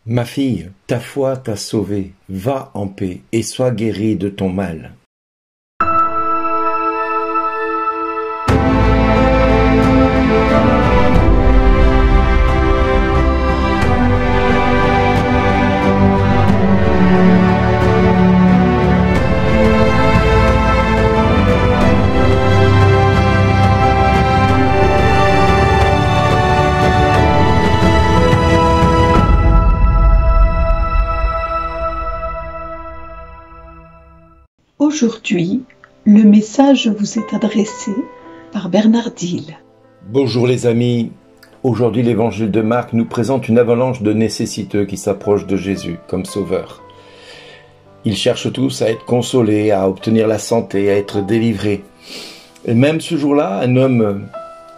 Ma fille, ta foi t'a sauvée, va en paix et sois guérie de ton mal. Aujourd'hui, le message vous est adressé par Bernard Dille. Bonjour les amis, aujourd'hui l'évangile de Marc nous présente une avalanche de nécessiteux qui s'approchent de Jésus comme sauveur. Ils cherchent tous à être consolés, à obtenir la santé, à être délivrés. Et même ce jour-là, un homme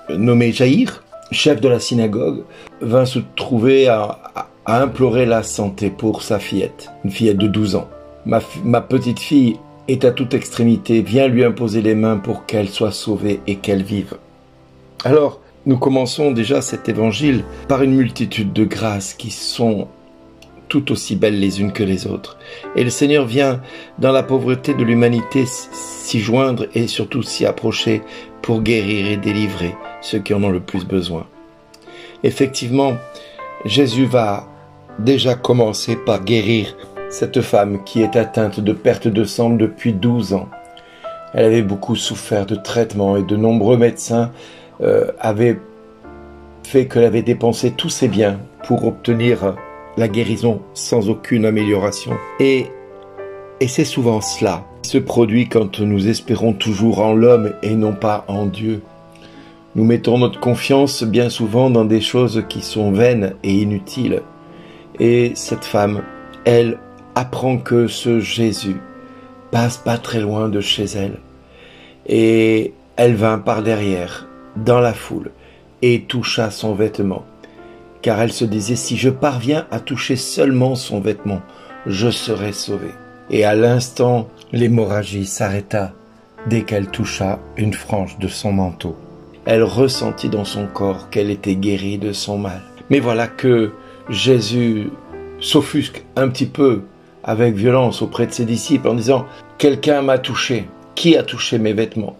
nommé Jaïr, chef de la synagogue, vint se trouver à implorer la santé pour sa fillette, une fillette de 12 ans. Ma petite fille est à toute extrémité, viens lui imposer les mains pour qu'elle soit sauvée et qu'elle vive. Alors, nous commençons déjà cet évangile par une multitude de grâces qui sont tout aussi belles les unes que les autres. Et le Seigneur vient, dans la pauvreté de l'humanité, s'y joindre et surtout s'y approcher pour guérir et délivrer ceux qui en ont le plus besoin. Effectivement, Jésus va déjà commencer par guérir cette femme qui est atteinte de perte de sang depuis 12 ans. Elle avait beaucoup souffert de traitements et de nombreux médecins avaient fait qu'elle avait dépensé tous ses biens pour obtenir la guérison sans aucune amélioration. Et c'est souvent cela qui se produit quand nous espérons toujours en l'homme et non pas en Dieu. Nous mettons notre confiance bien souvent dans des choses qui sont vaines et inutiles. Et cette femme, elle, apprend que ce Jésus passe pas très loin de chez elle. Et elle vint par derrière, dans la foule, et toucha son vêtement. Car elle se disait, si je parviens à toucher seulement son vêtement, je serai sauvée. Et à l'instant, l'hémorragie s'arrêta dès qu'elle toucha une frange de son manteau. Elle ressentit dans son corps qu'elle était guérie de son mal. Mais voilà que Jésus s'offusque un petit peu avec violence auprès de ses disciples en disant « Quelqu'un m'a touché. Qui a touché mes vêtements ?»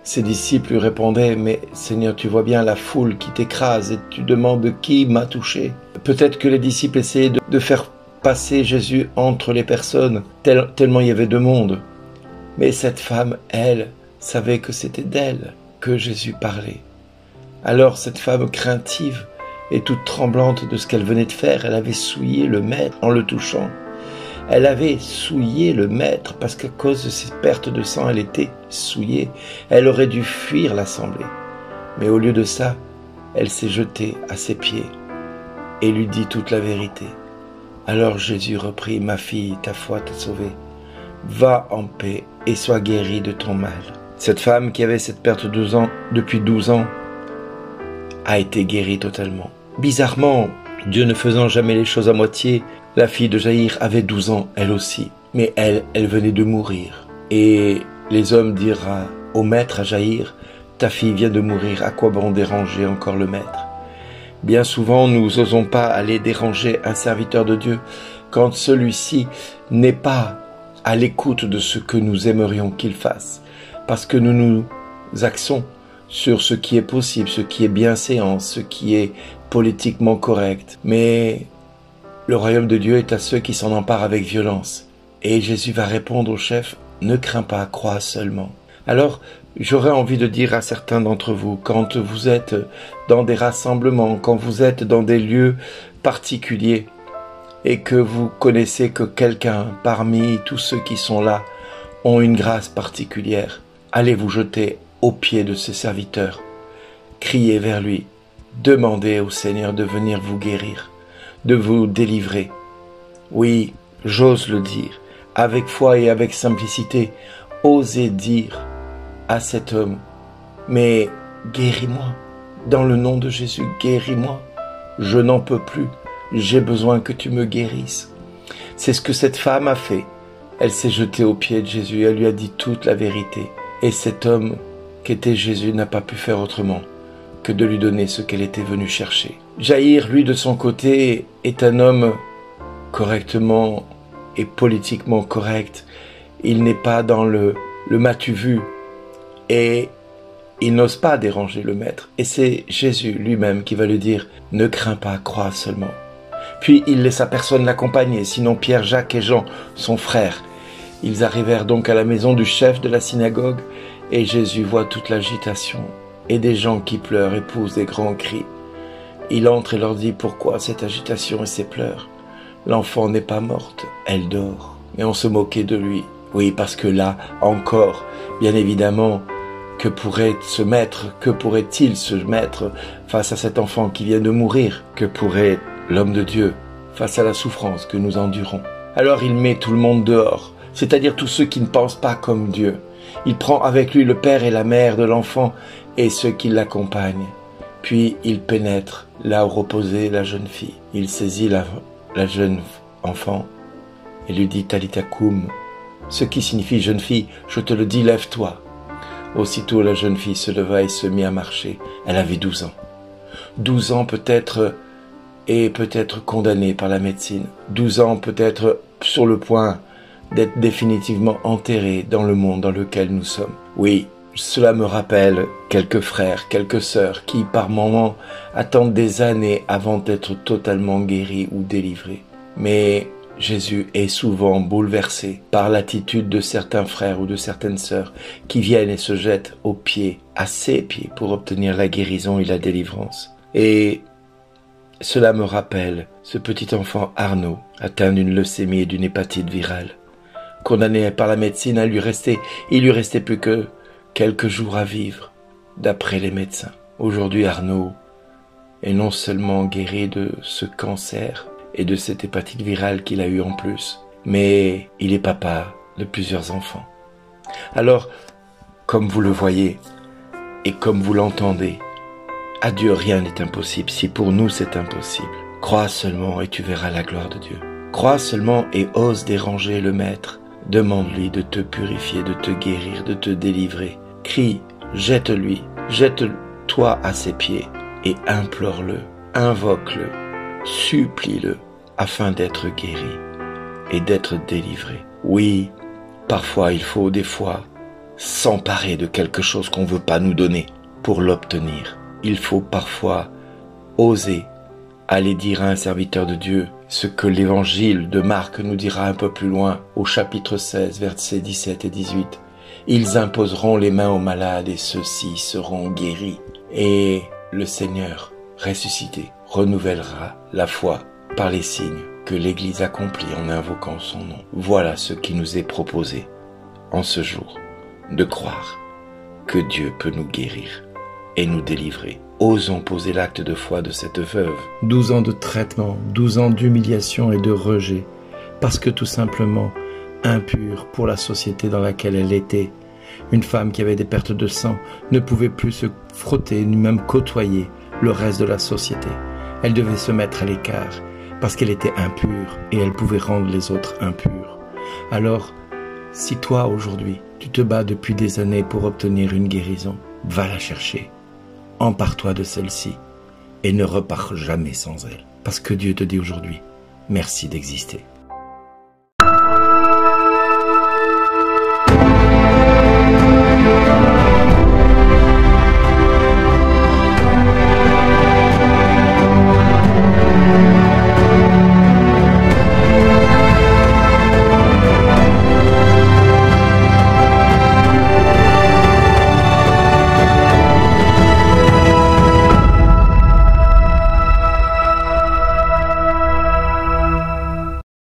Ses disciples lui répondaient « Mais Seigneur, tu vois bien la foule qui t'écrase et tu demandes qui m'a touché. » Peut-être que les disciples essayaient de faire passer Jésus entre les personnes, tellement il y avait de monde. Mais cette femme, elle, savait que c'était d'elle que Jésus parlait. Alors cette femme craintive et toute tremblante de ce qu'elle venait de faire, elle avait souillé le maître en le touchant. Elle avait souillé le maître parce qu'à cause de ses pertes de sang, elle était souillée. Elle aurait dû fuir l'assemblée. Mais au lieu de ça, elle s'est jetée à ses pieds et lui dit toute la vérité. Alors Jésus reprit, « Ma fille, ta foi t'a sauvée. Va en paix et sois guérie de ton mal. » Cette femme qui avait cette perte de sang depuis 12 ans a été guérie totalement. Bizarrement, Dieu ne faisant jamais les choses à moitié, la fille de Jaïr avait 12 ans, elle aussi. Mais elle venait de mourir. Et les hommes dirent au maître, à Jaïr, « Ta fille vient de mourir, à quoi bon déranger encore le maître ?» Bien souvent, nous n'osons pas aller déranger un serviteur de Dieu quand celui-ci n'est pas à l'écoute de ce que nous aimerions qu'il fasse. Parce que nous nous axons sur ce qui est possible, ce qui est bienséant, ce qui est politiquement correct. Mais le royaume de Dieu est à ceux qui s'en emparent avec violence. Et Jésus va répondre au chef, « Ne crains pas, crois seulement. » Alors, j'aurais envie de dire à certains d'entre vous, quand vous êtes dans des rassemblements, quand vous êtes dans des lieux particuliers, et que vous connaissez que quelqu'un parmi tous ceux qui sont là ont une grâce particulière, allez vous jeter aux pieds de ses serviteurs, criez vers lui, demandez au Seigneur de venir vous guérir, de vous délivrer. Oui, j'ose le dire, avec foi et avec simplicité, osez dire à cet homme, mais guéris-moi, dans le nom de Jésus, guéris-moi, je n'en peux plus, j'ai besoin que tu me guérisses. C'est ce que cette femme a fait. Elle s'est jetée aux pieds de Jésus, elle lui a dit toute la vérité. Et cet homme qu'était Jésus n'a pas pu faire autrement que de lui donner ce qu'elle était venue chercher. Jaïr, lui, de son côté, est un homme correctement et politiquement correct. Il n'est pas dans le m'as-tu vu et il n'ose pas déranger le maître. Et c'est Jésus lui-même qui va lui dire « Ne crains pas, crois seulement ». Puis il laissa personne l'accompagner, sinon Pierre, Jacques et Jean, son frère. Ils arrivèrent donc à la maison du chef de la synagogue et Jésus voit toute l'agitation et des gens qui pleurent et poussent des grands cris. Il entre et leur dit « Pourquoi cette agitation et ces pleurs ? L'enfant n'est pas morte, elle dort. » Et on se moquait de lui. Oui, parce que là, encore, bien évidemment, que pourrait-il se mettre face à cet enfant qui vient de mourir? Que pourrait l'homme de Dieu face à la souffrance que nous endurons? Alors il met tout le monde dehors, c'est-à-dire tous ceux qui ne pensent pas comme Dieu. Il prend avec lui le père et la mère de l'enfant et ceux qui l'accompagnent. Puis il pénètre là où reposait la jeune fille. Il saisit la jeune enfant et lui dit « Talitha koum », ce qui signifie « Jeune fille, je te le dis, lève-toi ». Aussitôt la jeune fille se leva et se mit à marcher. Elle avait 12 ans. 12 ans peut-être et peut-être condamnée par la médecine. 12 ans peut-être sur le point d'être définitivement enterrée dans le monde dans lequel nous sommes. Oui, cela me rappelle quelques frères, quelques sœurs qui par moments attendent des années avant d'être totalement guéris ou délivrés. Mais Jésus est souvent bouleversé par l'attitude de certains frères ou de certaines sœurs qui viennent et se jettent aux pieds, à ses pieds, pour obtenir la guérison et la délivrance. Et cela me rappelle ce petit enfant Arnaud, atteint d'une leucémie et d'une hépatite virale. Condamné par la médecine il lui restait plus que quelques jours à vivre, d'après les médecins. Aujourd'hui, Arnaud est non seulement guéri de ce cancer et de cette hépatite virale qu'il a eu en plus, mais il est papa de plusieurs enfants. Alors, comme vous le voyez et comme vous l'entendez, à Dieu rien n'est impossible si pour nous c'est impossible. Crois seulement et tu verras la gloire de Dieu. Crois seulement et ose déranger le Maître. Demande-lui de te purifier, de te guérir, de te délivrer. Crie, jette-toi à ses pieds et implore-le, invoque-le, supplie-le afin d'être guéri et d'être délivré. Oui, parfois il faut des fois s'emparer de quelque chose qu'on ne veut pas nous donner pour l'obtenir. Il faut parfois oser aller dire à un serviteur de Dieu ce que l'évangile de Marc nous dira un peu plus loin au chapitre 16, versets 17 et 18. Ils imposeront les mains aux malades et ceux-ci seront guéris. Et le Seigneur ressuscité renouvellera la foi par les signes que l'Église accomplit en invoquant son nom. Voilà ce qui nous est proposé en ce jour, de croire que Dieu peut nous guérir et nous délivrer. Osons poser l'acte de foi de cette veuve. 12 ans de traitement, 12 ans d'humiliation et de rejet, parce que tout simplement impure pour la société dans laquelle elle était. Une femme qui avait des pertes de sang ne pouvait plus se frotter ni même côtoyer le reste de la société. Elle devait se mettre à l'écart parce qu'elle était impure et elle pouvait rendre les autres impurs. Alors, si toi aujourd'hui, tu te bats depuis des années pour obtenir une guérison, va la chercher. Empare-toi de celle-ci et ne repars jamais sans elle. Parce que Dieu te dit aujourd'hui, merci d'exister.